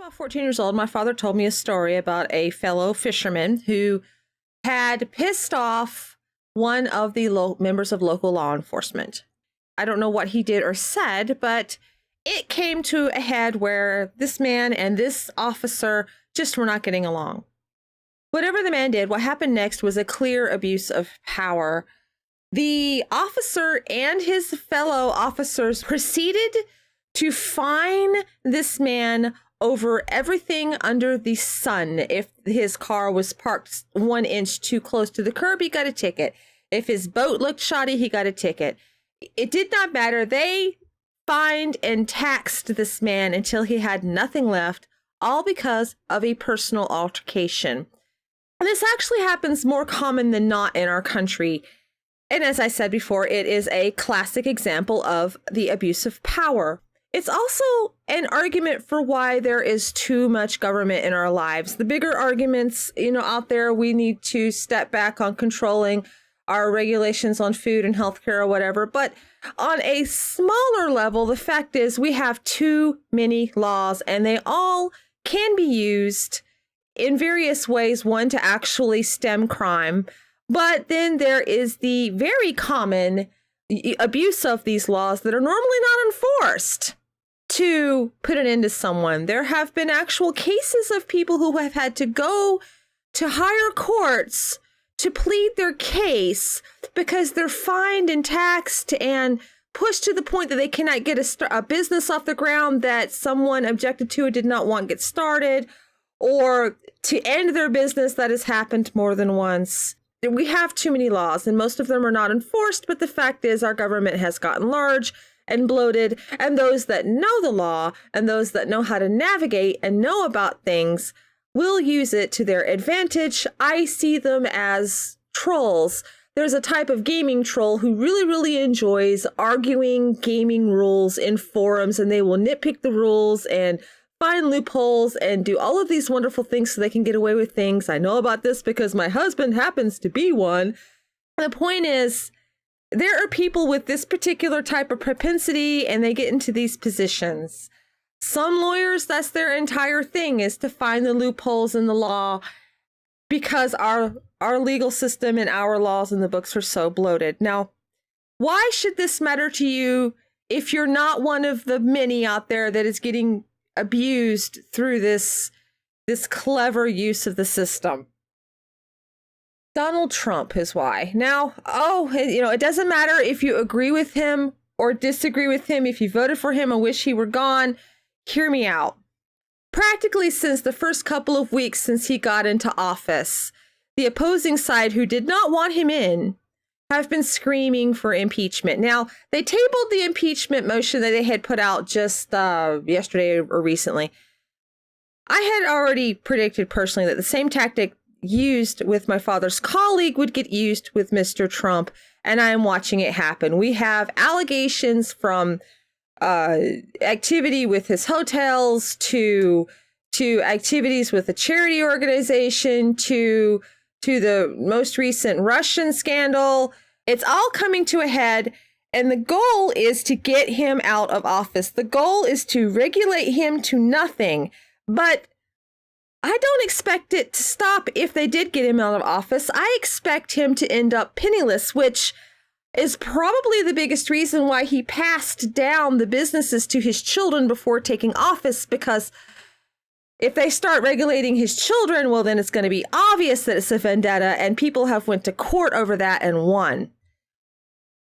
about 14 years old, my father told me a story about a fellow fisherman who had pissed off one of the members of local law enforcement. I don't know what he did or said, but it came to a head where this man and this officer just were not getting along. Whatever the man did, what happened next was a clear abuse of power. The officer and his fellow officers proceeded to fine this man over everything under the sun. If his car was parked 1 inch too close to the curb, he got a ticket. If his boat looked shoddy, he got a ticket. It did not matter. They fined and taxed this man until he had nothing left, all because of a personal altercation. And this actually happens more common than not in our country. And as I said before, it is a classic example of the abuse of power. It's also an argument for why there is too much government in our lives. The bigger arguments, out there, we need to step back on controlling our regulations on food and healthcare or whatever. But on a smaller level, the fact is we have too many laws and they all can be used in various ways. One, to actually stem crime. But then there is the very common abuse of these laws that are normally not enforced to put an end to someone. There have been actual cases of people who have had to go to higher courts to plead their case because they're fined and taxed and pushed to the point that they cannot get a business off the ground that someone objected to or did not want get started, or to end their business. That has happened more than once. We have too many laws and most of them are not enforced, but the fact is our government has gotten large and bloated, and those that know the law and those that know how to navigate and know about things will use it to their advantage. I see them as trolls. There's a type of gaming troll who really, really enjoys arguing gaming rules in forums, and they will nitpick the rules and find loopholes and do all of these wonderful things so they can get away with things. I know about this because my husband happens to be one. The point is, there are people with this particular type of propensity and they get into these positions. Some lawyers, that's their entire thing, is to find the loopholes in the law because our legal system and our laws in the books are so bloated. Now, why should this matter to you if you're not one of the many out there that is getting abused through this clever use of the system? Donald Trump is why. Now, it doesn't matter if you agree with him or disagree with him, if you voted for him and wish he were gone. Hear me out. Practically since the first couple of weeks since he got into office, the opposing side who did not want him in have been screaming for impeachment. Now, they tabled the impeachment motion that they had put out just yesterday or recently. I had already predicted personally that the same tactic used with my father's colleague would get used with Mr. Trump, and I am watching it happen. We have allegations from activity with his hotels to activities with a charity organization to the most recent Russian scandal. It's all coming to a head, and the goal is to get him out of office. The goal is to regulate him to nothing. But I don't expect it to stop if they did get him out of office. I expect him to end up penniless, which is probably the biggest reason why he passed down the businesses to his children before taking office, because if they start regulating his children, well, then it's going to be obvious that it's a vendetta, and people have went to court over that and won.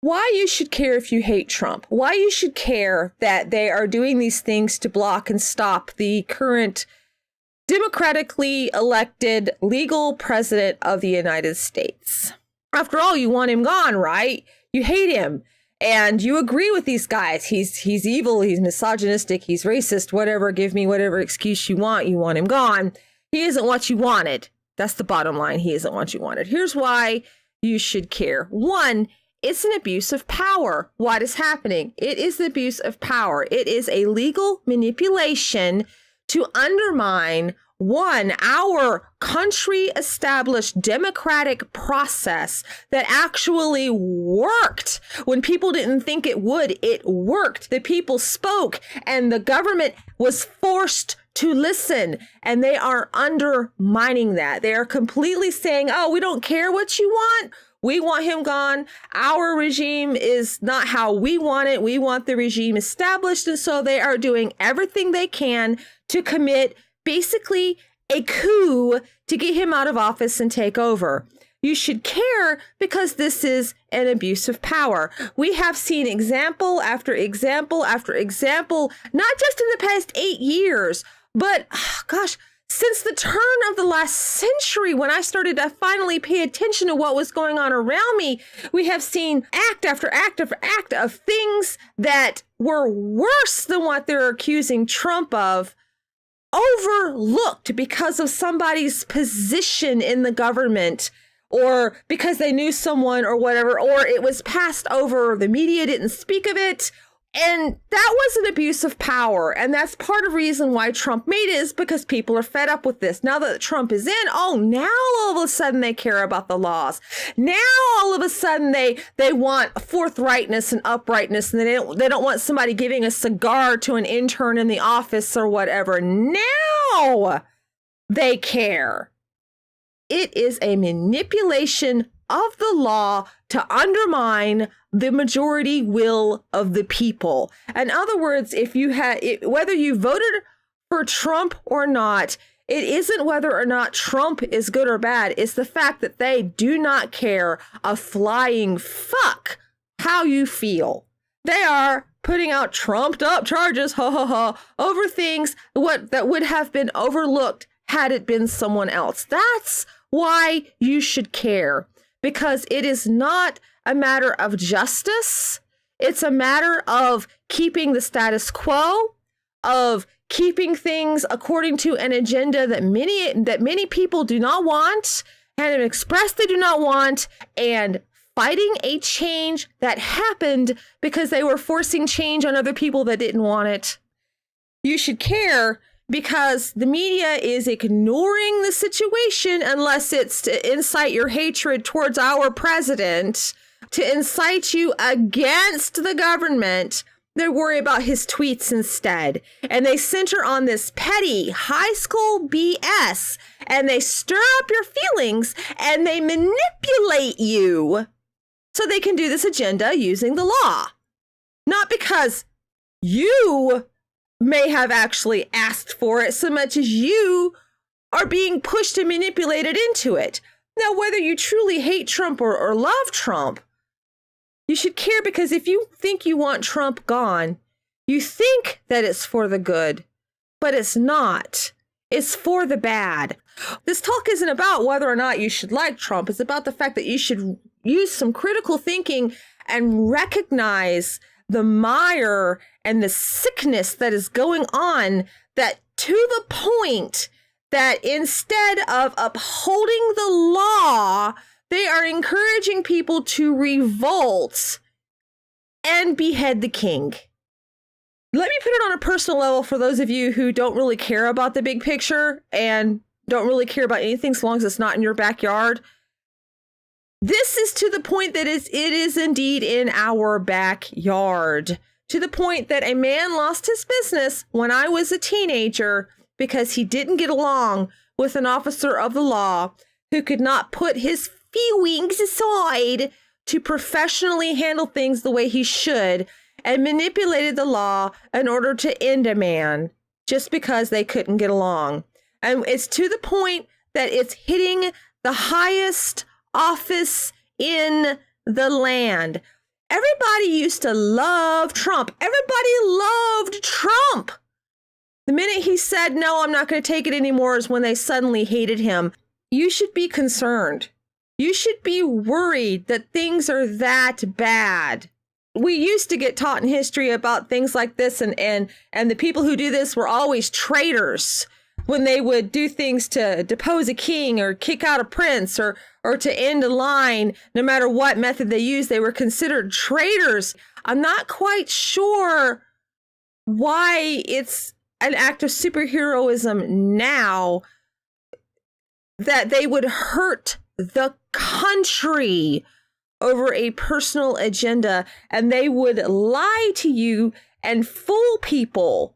Why you should care if you hate Trump, why you should care that they are doing these things to block and stop the current democratically elected legal president of the United States. After all, you want him gone, right? You hate him and you agree with these guys. He's evil, he's misogynistic, he's racist, whatever. Give me whatever excuse you want him gone. He isn't what you wanted. That's the bottom line. He isn't what you wanted. Here's why you should care. One, it's an abuse of power. What is happening? It is the abuse of power. It is a legal manipulation to undermine our country established democratic process that actually worked when people didn't think it would. It worked. The people spoke and the government was forced to listen, and they are undermining that. They are completely saying, oh, we don't care what you want. We want him gone. Our regime is not how we want it. We want the regime established. And so they are doing everything they can to commit basically a coup to get him out of office and take over. You should care because this is an abuse of power. We have seen example after example after example, not just in the past 8 years, but since the turn of the last century, when I started to finally pay attention to what was going on around me, we have seen act after act after act of things that were worse than what they're accusing Trump of, overlooked because of somebody's position in the government, or because they knew someone or whatever, or it was passed over, the media didn't speak of it. And that was an abuse of power. And that's part of the reason why Trump made it, is because people are fed up with this. Now that Trump is in, now all of a sudden they care about the laws. Now all of a sudden they want forthrightness and uprightness, and they don't want somebody giving a cigar to an intern in the office or whatever. Now they care. It is a manipulation of the law to undermine the majority will of the people. In other words, if you whether you voted for Trump or not, it isn't whether or not Trump is good or bad. It's the fact that they do not care a flying fuck how you feel. They are putting out trumped up charges, over things that would have been overlooked had it been someone else. That's why you should care, because it is not a matter of justice. It's a matter of keeping the status quo, of keeping things according to an agenda that many people do not want and have expressed they do not want, and fighting a change that happened because they were forcing change on other people that didn't want it. You should care because the media is ignoring the situation, unless it's to incite your hatred towards our president, to incite you against the government. They worry about his tweets instead. And they center on this petty high school BS, and they stir up your feelings, and they manipulate you so they can do this agenda using the law. Not because you may have actually asked for it so much as you are being pushed and manipulated into it. Now, whether you truly hate Trump or love Trump, you should care, because if you think you want Trump gone, you think that it's for the good, but it's not. It's for the bad. This talk isn't about whether or not you should like Trump. It's about the fact that you should use some critical thinking and recognize the mire and the sickness that is going on, that to the point that instead of upholding the law, they are encouraging people to revolt and behead the king. Let me put it on a personal level for those of you who don't really care about the big picture and don't really care about anything so long as it's not in your backyard. This is to the point that it is indeed in our backyard, to the point that a man lost his business when I was a teenager because he didn't get along with an officer of the law who could not put his feelings aside to professionally handle things the way he should, and manipulated the law in order to end a man just because they couldn't get along. And it's to the point that it's hitting the highest office in the land. Everybody used to love Trump. Everybody loved Trump. The minute he said, no, I'm not going to take it anymore, is when they suddenly hated him. You should be concerned. You should be worried that things are that bad. We used to get taught in history about things like this, and the people who do this were always traitors when they would do things to depose a king or kick out a prince or to end a line. No matter what method they used, they were considered traitors. I'm not quite sure why it's an act of superheroism now that they would hurt the country over a personal agenda, and they would lie to you and fool people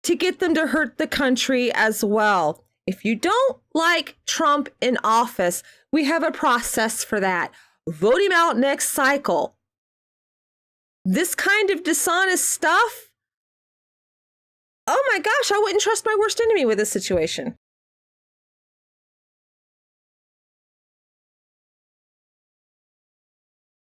to get them to hurt the country as well. If you don't like Trump in office, we have a process for that. Vote him out next cycle. This kind of dishonest stuff, oh my gosh, I wouldn't trust my worst enemy with this situation.